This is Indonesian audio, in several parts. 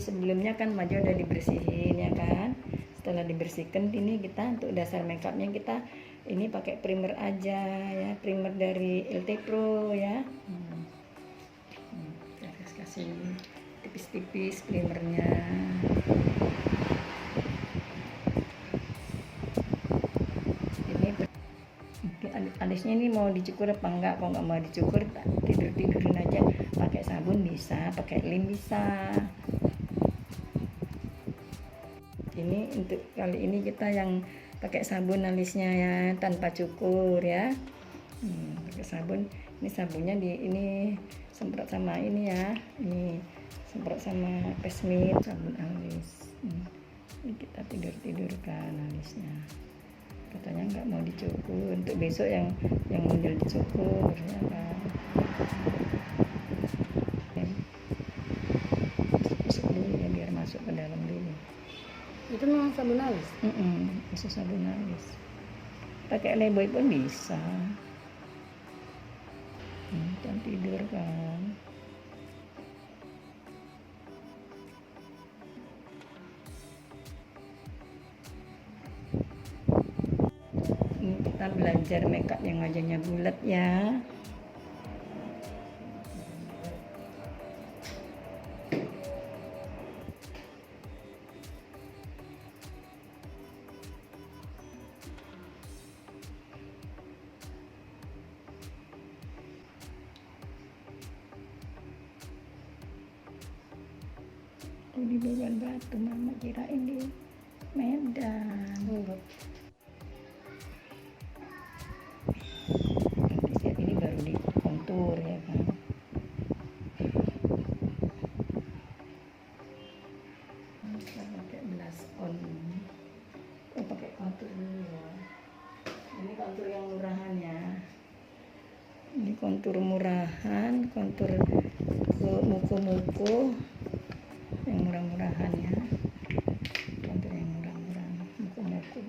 sebelumnya kan Maja udah dibersihin ya kan. Setelah dibersihkan, ini kita untuk dasar makeupnya kita ini pakai primer aja ya, primer dari LT Pro ya. Kita harus kasih tipis-tipis primernya. Alisnya ini mau dicukur apa enggak? Kalau nggak mau dicukur, tidurin aja. Pakai sabun bisa, pakai lem bisa. Ini untuk kali ini kita yang pakai sabun alisnya ya, tanpa cukur ya. Pakai sabun. Ini sabunnya ini semprot sama ini ya. Ini semprot sama pesmit sabun alis. Ini kita tidurkan alisnya. Katanya nggak mau dicukur, untuk besok yang model dicukur ya kan. Masuk dulu ya, biar masuk ke dalam dulu. Itu memang sabun alis? Itu sabun alis. Pakai Leboy pun bisa. Kan tidur kan. Kita belajar makeup yang wajahnya bulat ya. Di Beban Batu, mama kirain di Medan. Ini baru di kontur ya kan. Kita pakai blush on. Pakai kontur dulu ya. Ini kontur yang murahan ya. Ini kontur murahan, kontur ke muku-muku yang murah-murahan ya. Kontur yang murah-murahan, muku-muku.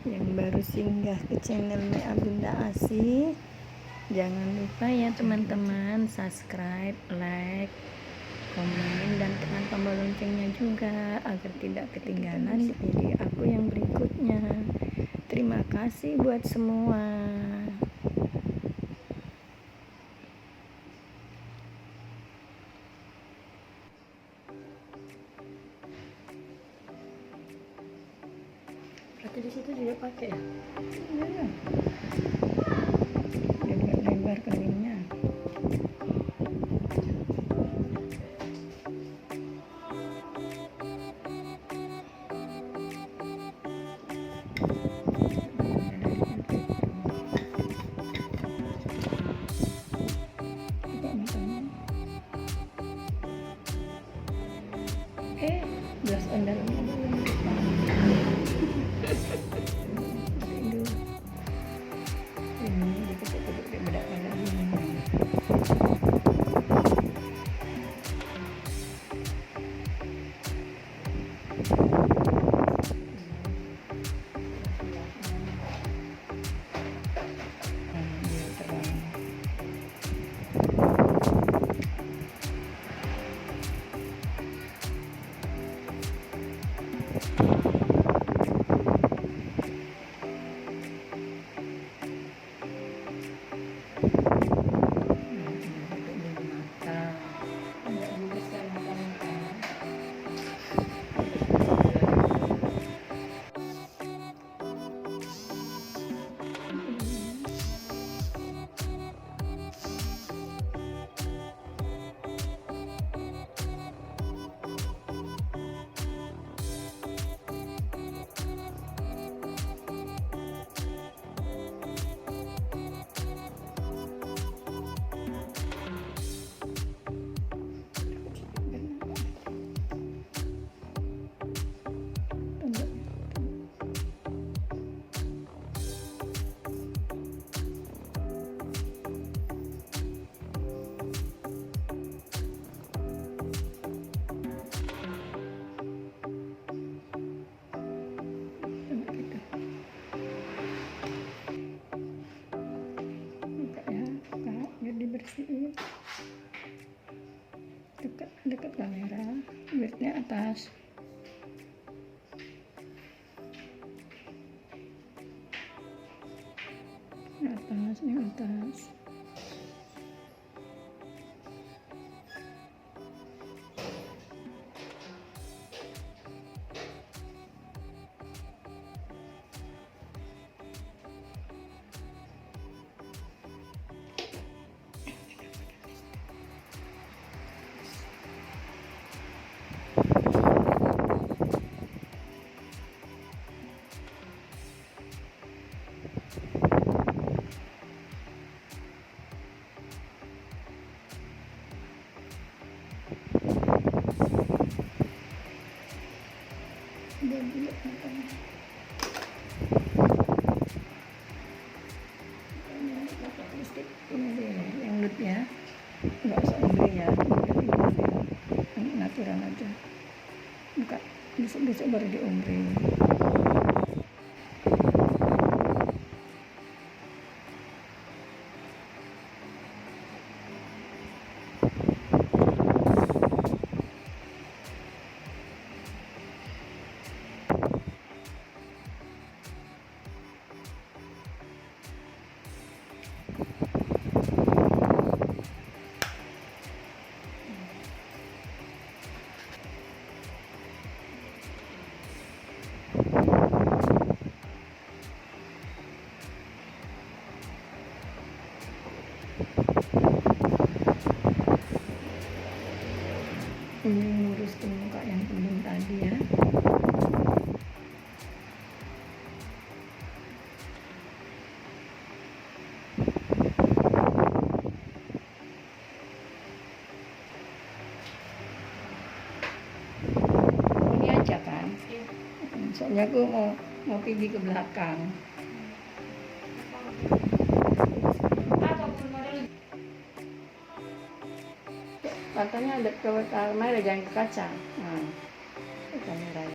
Yang baru singgah ke channelnya Abunda Asih, jangan lupa ya teman-teman subscribe, like, komen, dan tekan tombol loncengnya juga agar tidak ketinggalan video aku yang berikutnya. Terima kasih buat semua. Berarti di situ juga pakai ya? Iya. Lebar kelilingnya. Blush on dalamnya belum lupa. Ini diketuk-ketuk di bedak dalamnya. atas. Ini atas, ini atas. Jadi listrik ini deh yang lut ya, nggak usah ombre ya, yang natural aja, buka besok baru di ombre. Ini ngurus muka yang belum tadi ya. Ini aja kan? Soalnya aku mau pergi ke belakang. Matanya ada ke kamera, jangan ke kaca. Nah, ke kamera.